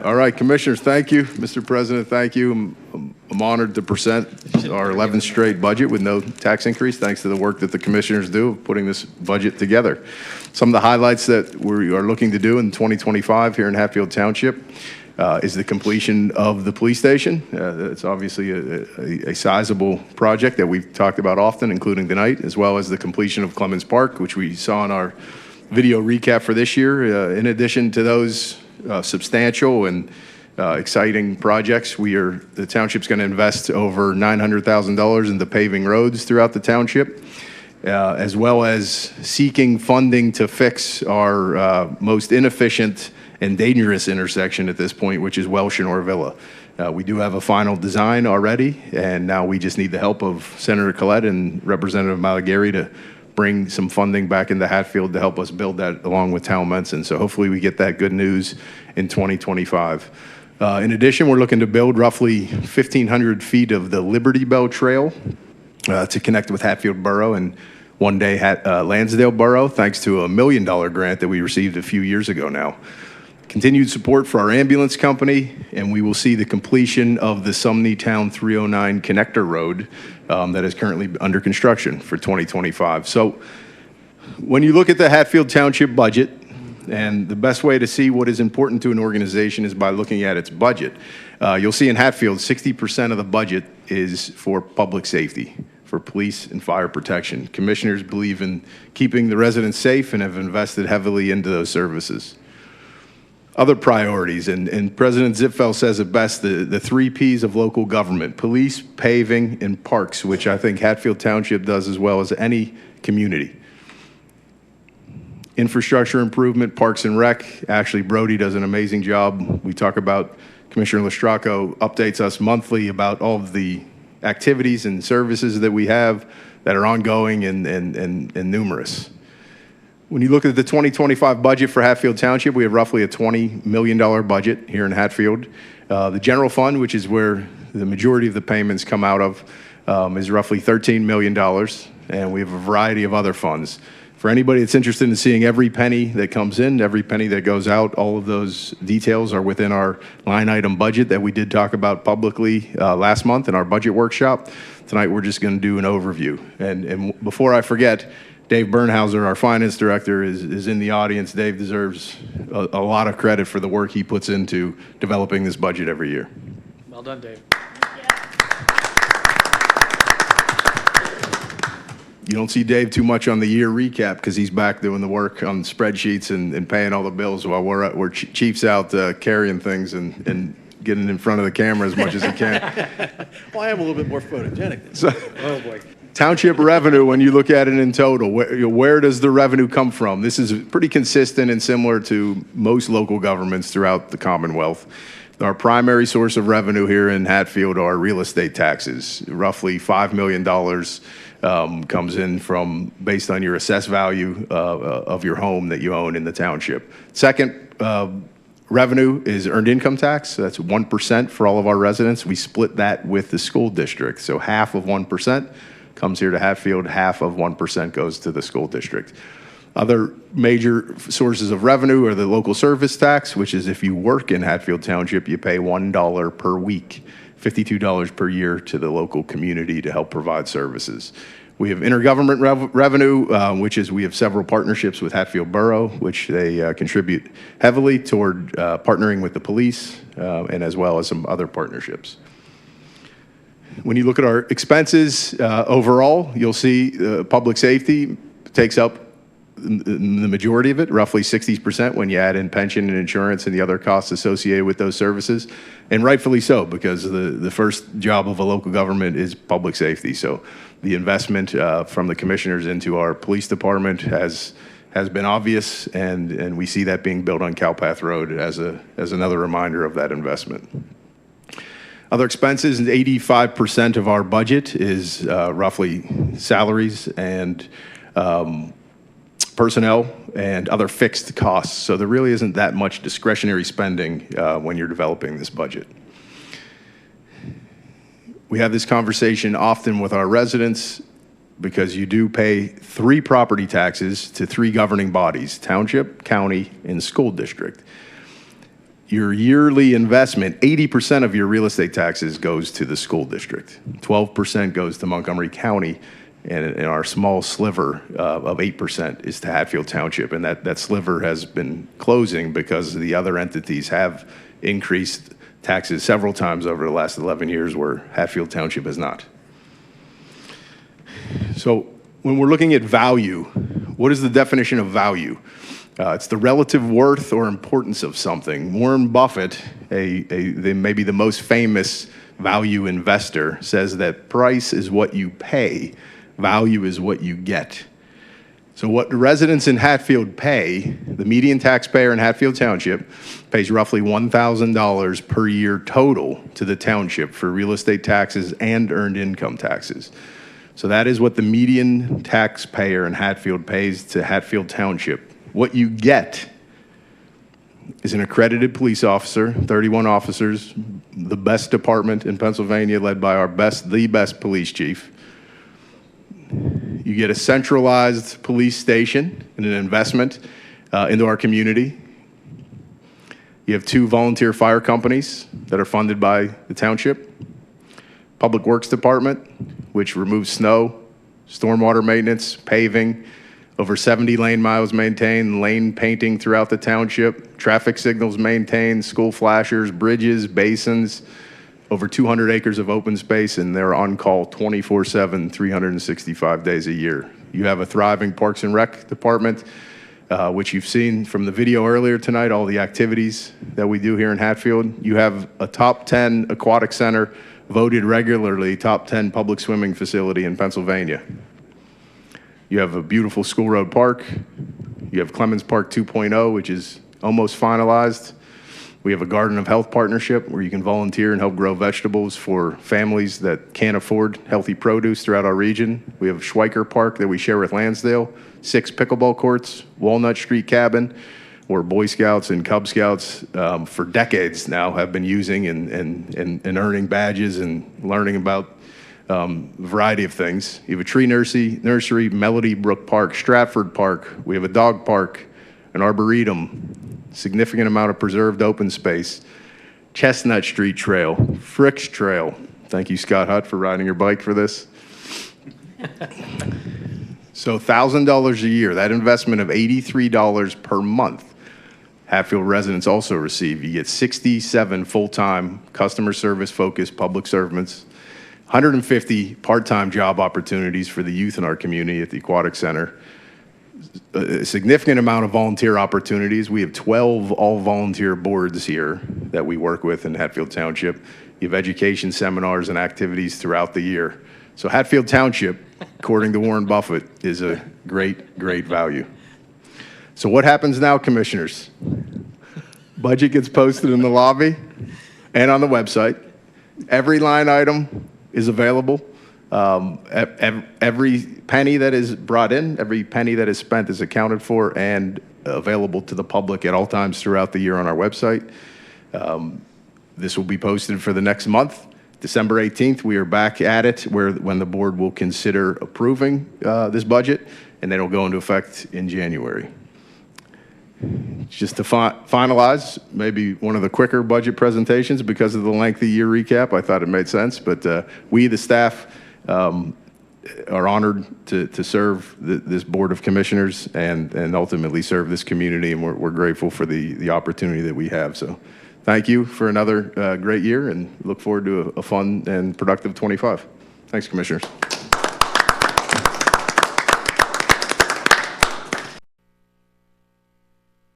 All right, Commissioners, thank you. Mr. President, thank you. I'm honored to present our 11th straight budget with no tax increase, thanks to the work that the Commissioners do of putting this budget together. Some of the highlights that we are looking to do in 2025 here in Hatfield Township is the completion of the police station. It's obviously a sizable project that we've talked about often, including tonight, as well as the completion of Clemens Park, which we saw in our video recap for this year. In addition to those substantial and exciting projects, the township's going to invest over $900,000 into paving roads throughout the township, as well as seeking funding to fix our most inefficient and dangerous intersection at this point, which is Welsh and Orvilla. We do have a final design already, and now we just need the help of Senator Collette and Representative Malagary to bring some funding back into Hatfield to help us build that along with Talmenson. So hopefully we get that good news in 2025. In addition, we're looking to build roughly 1,500 feet of the Liberty Bell Trail to connect with Hatfield Borough and one day Lansdale Borough, thanks to a $1 million grant that we received a few years ago now. Continued support for our ambulance company, and we will see the completion of the Sumney Town 309 connector road that is currently under construction for 2025. So when you look at the Hatfield Township budget, and the best way to see what is important to an organization is by looking at its budget. You'll see in Hatfield, 60% of the budget is for public safety, for police and fire protection. Commissioners believe in keeping the residents safe and have invested heavily into those services. Other priorities, and President Zipfel says it best, the 3 Ps of local government: police, paving, and parks, which I think Hatfield Township does as well as any community. Infrastructure improvement, parks and rec. Ashley Brody does an amazing job. We talk about, Commissioner Lestracco updates us monthly about all of the activities and services that we have that are ongoing and numerous. When you look at the 2025 budget for Hatfield Township, we have roughly a $20 million budget here in Hatfield. The general fund, which is where the majority of the payments come out of, is roughly $13 million, and we have a variety of other funds. For anybody that's interested in seeing every penny that comes in, every penny that goes out, all of those details are within our line item budget that we did talk about publicly last month in our budget workshop. Tonight, we're just going to do an overview. And before I forget, Dave Bernhauser, our finance director, is in the audience. Dave deserves a lot of credit for the work he puts into developing this budget every year. Well done, Dave. You don't see Dave too much on the year recap because he's back doing the work on spreadsheets and paying all the bills while we're Chief's out carrying things and getting in front of the camera as much as he can. Well, I am a little bit more photogenic. So, oh, boy. Township revenue, when you look at it in total, where does the revenue come from? This is pretty consistent and similar to most local governments throughout the Commonwealth. Our primary source of revenue here in Hatfield are real estate taxes. Roughly $5 million comes in from based on your assessed value of your home that you own in the township. Second, revenue is earned income tax. So that's 1% for all of our residents. We split that with the school district. So half of 1% comes here to Hatfield, half of 1% goes to the school district. Other major sources of revenue are the local service tax, which is if you work in Hatfield Township, you pay $1 per week, $52 per year to the local community to help provide services. We have intergovernment revenue, which is we have several partnerships with Hatfield Borough, which they contribute heavily toward partnering with the police and as well as some other partnerships. When you look at our expenses overall, you'll see public safety takes up the majority of it, roughly 60% when you add in pension and insurance and the other costs associated with those services, and rightfully so, because the first job of a local government is public safety. So the investment from the commissioners into our police department has been obvious, and we see that being built on Cowpath Road as another reminder of that investment. Other expenses, 85% of our budget is roughly salaries and personnel and other fixed costs. So there really isn't that much discretionary spending when you're developing this budget. We have this conversation often with our residents because you do pay 3 property taxes to 3 governing bodies: township, county, and school district. your yearly investment, 80% of your real estate taxes goes to the school district. 12% goes to Montgomery County, and our small sliver of 8% is to Hatfield Township. And that sliver has been closing because the other entities have increased taxes several times over the last 11 years where Hatfield Township has not. So when we're looking at value, what is the definition of value? It's the relative worth or importance of something. Warren Buffett, maybe the most famous value investor, says that price is what you pay, value is what you get. So what the residents in Hatfield pay, the median taxpayer in Hatfield Township pays roughly $1,000 per year total to the township for real estate taxes and earned income taxes. So that is what the median taxpayer in Hatfield pays to Hatfield Township. What you get is an accredited police officer, 31 officers, the best department in Pennsylvania led by the best police chief. You get a centralized police station and an investment into our community. You have 2 volunteer fire companies that are funded by the township. Public Works Department, which removes snow, stormwater maintenance, paving, over 70 lane miles maintained, lane painting throughout the township, traffic signals maintained, school flashers, bridges, basins, over 200 acres of open space, and they're on call 24/7, 365 days a year. You have a thriving Parks and Rec department, which you've seen from the video earlier tonight, all the activities that we do here in Hatfield. You have a top 10 aquatic center, voted regularly top 10 public swimming facility in Pennsylvania. You have a beautiful School Road Park. You have Clemens Park 2.0, which is almost finalized. We have a Garden of Health partnership where you can volunteer and help grow vegetables for families that can't afford healthy produce throughout our region. We have Schweiker Park that we share with Lansdale, 6 pickleball courts, Walnut Street Cabin, where Boy Scouts and Cub Scouts for decades now have been using and earning badges and learning about a variety of things. You have a tree nursery, Melody Brook Park, Stratford Park. We have a dog park, an arboretum, significant amount of preserved open space, Chestnut Street Trail, Frick's Trail. Thank you, Scott Hutt, for riding your bike for this. So $1,000 a year, that investment of $83 per month, Hatfield residents also receive. You get 67 full-time customer service-focused public servants, 150 part-time job opportunities for the youth in our community at the Aquatic Center, a significant amount of volunteer opportunities. We have 12 all-volunteer boards here that we work with in Hatfield Township. You have education seminars and activities throughout the year. So Hatfield Township, according to Warren Buffett, is a great, great value. So what happens now, commissioners? Budget gets posted in the lobby and on the website. Every line item is available. Every penny that is brought in, every penny that is spent is accounted for and available to the public at all times throughout the year on our website. This will be posted for the next month. December 18th, we are back at it when the board will consider approving this budget, and then it'll go into effect in January. Just to finalize, maybe one of the quicker budget presentations because of the lengthy year recap. I thought it made sense, but we, the staff, are honored to serve this Board of Commissioners and ultimately serve this community, and we're grateful for the opportunity that we have. So thank you for another great year, and look forward to a fun and productive 25. Thanks, Commissioners.